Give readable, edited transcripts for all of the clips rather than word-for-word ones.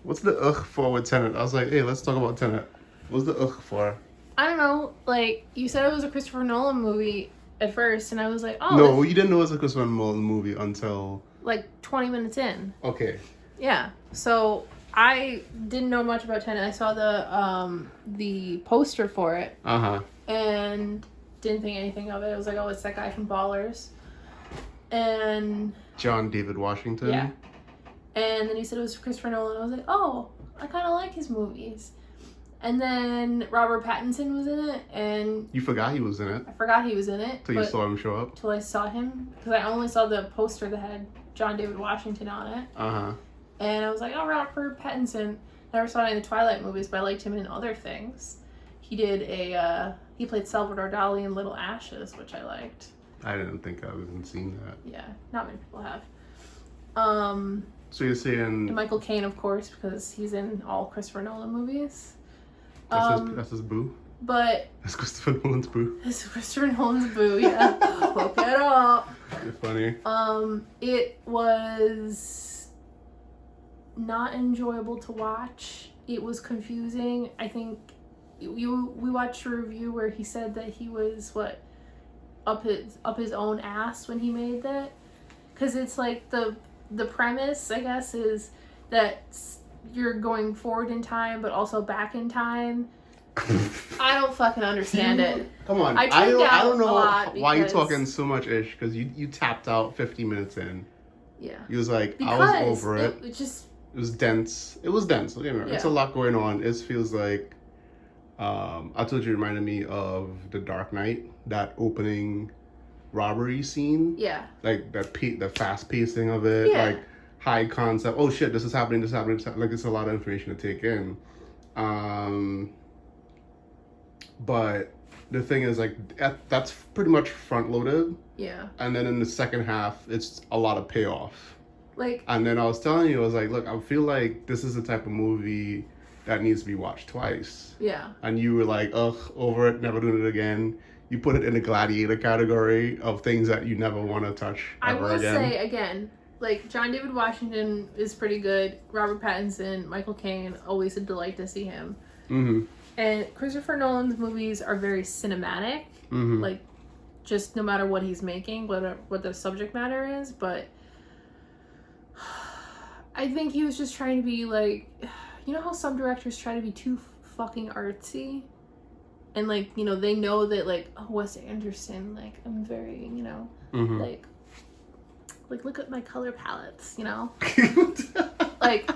What's the ugh for with Tenet? I was like, hey, let's talk about Tenet. What's the ugh for? I don't know. Like, you said it was a Christopher Nolan movie at first, and I was like, oh. No, you didn't know it was a Christopher Nolan movie until... Like, 20 minutes in. Okay. Yeah. So, I didn't know much about Tenet. I saw the poster for it. Uh-huh. And didn't think anything of it. I was like, oh, it's that guy from Ballers. And... John David Washington. Yeah. And then he said it was Christopher Nolan. I was like, oh, I kind of like his movies. And then Robert Pattinson was in it, and... You forgot he was in it. I forgot he was in it. Till you saw him show up? Till I saw him. Because I only saw the poster that had John David Washington on it. Uh-huh. And I was like, oh, Robert Pattinson. Never saw any of the Twilight movies, but I liked him in other things. He did he played Salvador Dali in Little Ashes, which I liked. I didn't think I was even seen that. Yeah, not many people have. So you're saying... And Michael Caine, of course, because he's in all Christopher Nolan movies. That's his boo? But... That's Christopher Nolan's boo? It's Christopher Nolan's boo, yeah. Look it up. You're funny. It was not enjoyable to watch. It was confusing. I think we watched a review where he said that he was, up his own ass when he made that. Because it's like the premise, I guess, is that you're going forward in time, but also back in time. I don't fucking understand it. Come on. I don't know why you're talking so much ish, because you tapped out 50 minutes in. Yeah. You was like, because I was over it. It was dense. It was dense. Yeah. It's a lot going on. It feels like, I told you, it reminded me of The Dark Knight, that opening robbery scene. Yeah. Like the fast pacing of it. Yeah. Like high concept. Oh shit, this is happening. Like it's a lot of information to take in. But the thing is, like, that's pretty much front loaded. Yeah. And then in the second half, it's a lot of payoff. Like. And then I was telling you, I was like, look, I feel like this is the type of movie that needs to be watched twice. Yeah. And you were like, ugh, over it, never doing it again. You put it in the gladiator category of things that you never want to touch ever again. I will say, again, like, John David Washington is pretty good. Robert Pattinson, Michael Caine, always a delight to see him. Mm-hmm. And Christopher Nolan's movies are very cinematic. Mm-hmm. Like, just no matter what he's making, what the subject matter is. But I think he was just trying to be, like... You know how some directors try to be too fucking artsy? And, like, you know, they know that, like, oh, Wes Anderson, like, I'm very, you know, mm-hmm. like, look at my color palettes, you know? Like,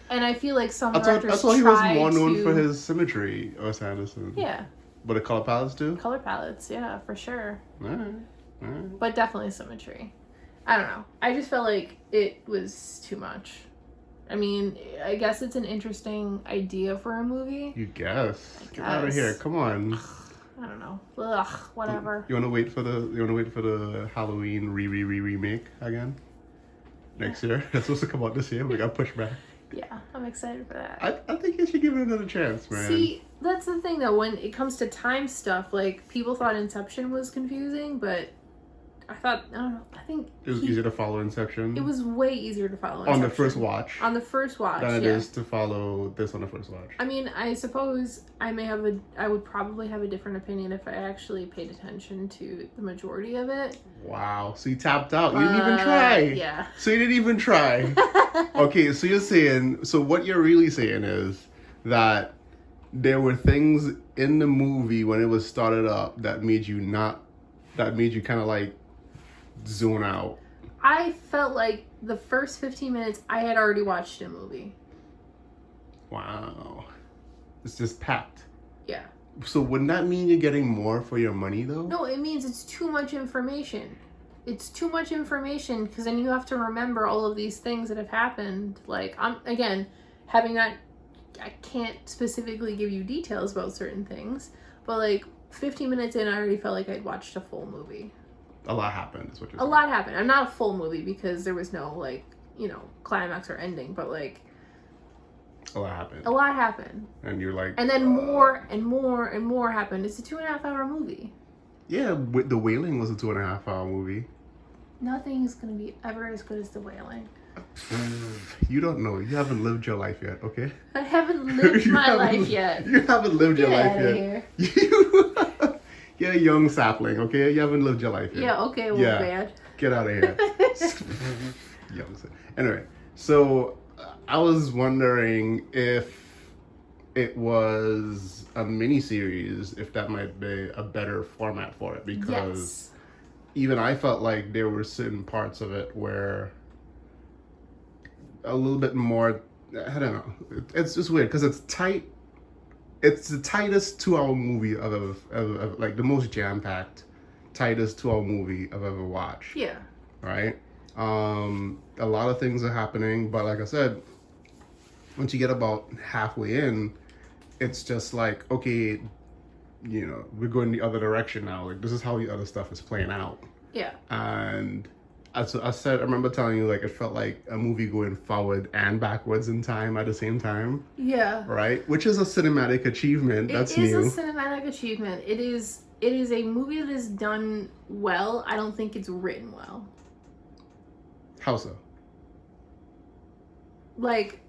and I feel like some directors I thought he was more known for his symmetry, Wes Anderson. Yeah. But the color palettes too? Color palettes, yeah, for sure. Alright. But definitely symmetry. I don't know. I just felt like it was too much. I mean, I guess it's an interesting idea for a movie. You guess. Get out of here. Come on. I don't know. Ugh, whatever. You want to wait for the Halloween remake again? Next year? That's supposed to come out this year. We got pushed back. Yeah, I'm excited for that. I think you should give it another chance, man. See, that's the thing though, when it comes to time stuff, like, people thought Inception was confusing, but I don't know, I think it was easier to follow Inception. It was way easier to follow Inception. On the first watch. On the first watch, than it is to follow this on the first watch. I mean, I suppose I would probably have a different opinion if I actually paid attention to the majority of it. Wow. So you tapped out. You didn't even try. Yeah. So you didn't even try. Okay, so what you're really saying is that there were things in the movie when it was started up that made you kind of like zone out. I felt like the first 15 minutes I had already watched a movie. Wow. It's just packed. Yeah. So wouldn't that mean you're getting more for your money though? No, it means it's too much information. It's too much information because then you have to remember all of these things that have happened. Like, I can't specifically give you details about certain things, but like 15 minutes in, I already felt like I'd watched a full movie. A lot happened, is what you're saying. A lot happened. I'm not a full movie because there was no, like, you know, climax or ending, but like... A lot happened. A lot happened. And you're like... And then more and more and more happened. It's a 2.5 hour movie. Yeah, The Wailing was a 2.5 hour movie. Nothing is going to be ever as good as The Wailing. You don't know. You haven't lived your life yet, okay? I haven't lived You my haven't- life yet. You haven't lived your Get life outta yet. here. You're a young sapling, okay? You haven't lived your life yet. Yeah, okay, well, Yeah. bad. Get out of here. Young sa- Anyway, so I was wondering if it was a mini series, if that might be a better format for it, because Yes. even I felt like there were certain parts of it where a little bit more, I don't know, it's just weird because it's tight. It's the tightest 2 hour movie I've ever like the most jam-packed tightest 2 hour movie I've ever watched. Yeah. Right. A lot of things are happening, but like I said, once you get about halfway in, it's just like, okay, you know, we're going the other direction now. Like, this is how the other stuff is playing out. Yeah. And as I said, I remember telling you, like, it felt like a movie going forward and backwards in time at the same time. Yeah. Right? Which is a cinematic achievement. That's new. It is a cinematic achievement. It is a movie that is done well. I don't think it's written well. How so? Like,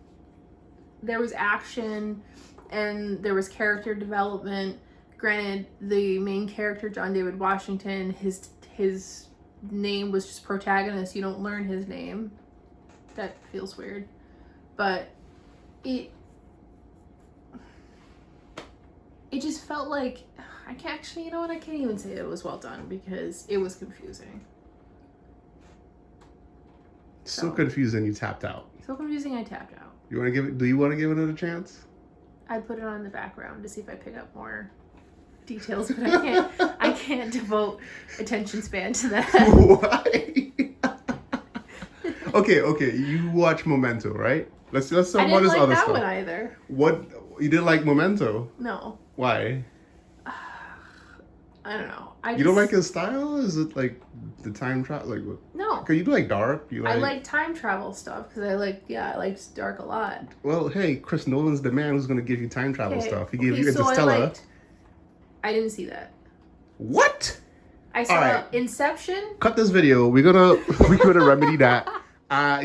there was action and there was character development. Granted, the main character, John David Washington, his name was just protagonist. You don't learn his name. That feels weird. But it just felt like, I can't actually, you know what, I can't even say it was well done because it was confusing. So confusing you tapped out. So confusing I tapped out. Do you want to give it another chance? I'd put it on in the background to see if I pick up more details, but I can't devote attention span to that. Why? Okay. You watch Memento, right? Let's I talk about didn't this like other that stuff. one either. What you didn't like Memento? No. Why? I don't know. You don't like his style? Is it like the time travel? Like what? No. Cause you do like dark. I like time travel stuff because I like dark a lot. Well, hey, Chris Nolan's the man who's gonna give you time travel Okay. stuff. He gave you So Interstellar. I didn't see that. What? I saw Alright. Inception. Cut this video. We're gonna remedy that.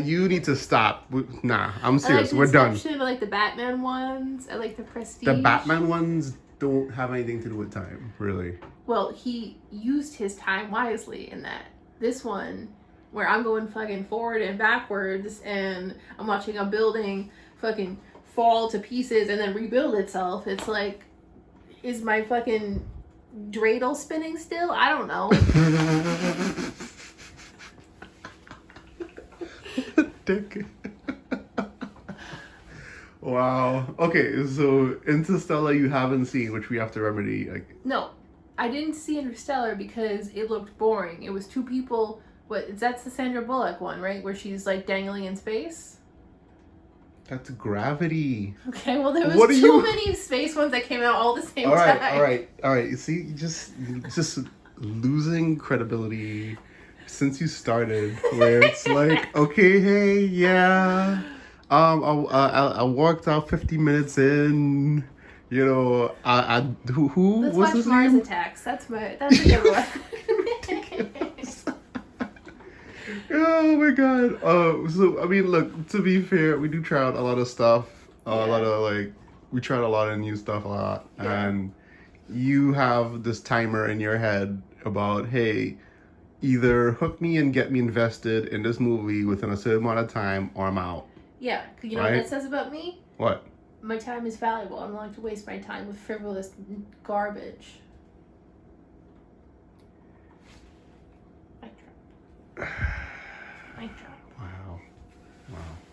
You need to stop. Nah, I'm serious. We're done. Inception, I like the Batman ones. I like the Prestige. The Batman ones don't have anything to do with time, really. Well, he used his time wisely in that. This one, where I'm going fucking forward and backwards, and I'm watching a building fucking fall to pieces and then rebuild itself. It's like, is my fucking dreidel spinning still? I don't know. Dick. Wow. Okay, so Interstellar you haven't seen, which we have to remedy. Like, No, I didn't see Interstellar because it looked boring. It was two people. That's the Sandra Bullock one, right? Where she's like dangling in space. that's Gravity. Okay, well there What was are too you- many space ones that came out all the same All right, time. all right. You see, you just losing credibility since you started. Where it's like, okay, hey, yeah, I walked out 50 minutes in. You know, who Let's what's watch his Mars name? Attacks. That's a good one. Oh my god. So I mean, look. To be fair, we do try out a lot of stuff. A lot of we tried a lot of new stuff a lot, Yeah. and you have this timer in your head about, hey, either hook me and get me invested in this movie within a certain amount of time, or I'm out. Yeah, you know Right? what that says about me? What? My time is valuable. I'm willing to waste my time with frivolous garbage. Mic drop. Mic drop. Wow.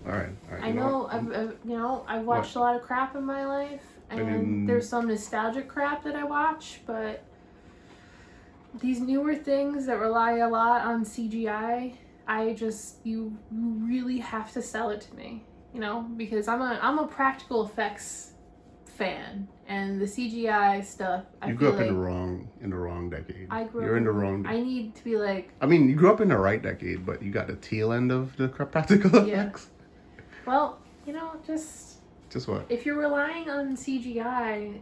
All right. I know. I've watched a lot of crap in my life, and there's some nostalgic crap that I watch, but these newer things that rely a lot on CGI, you really have to sell it to me, because I'm a practical effects fan, and the CGI stuff. I You grew feel up in like the wrong decade. I grew You're up in the wrong. I need to be like, I mean, you grew up in the right decade, but you got the tail end of the practical Yeah. effects. well, Just what? if you're relying on CGI,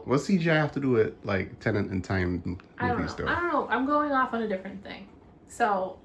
What CGI have to do with like Tenet and time I don't movies know. though? I don't know. I'm going off on a different thing. So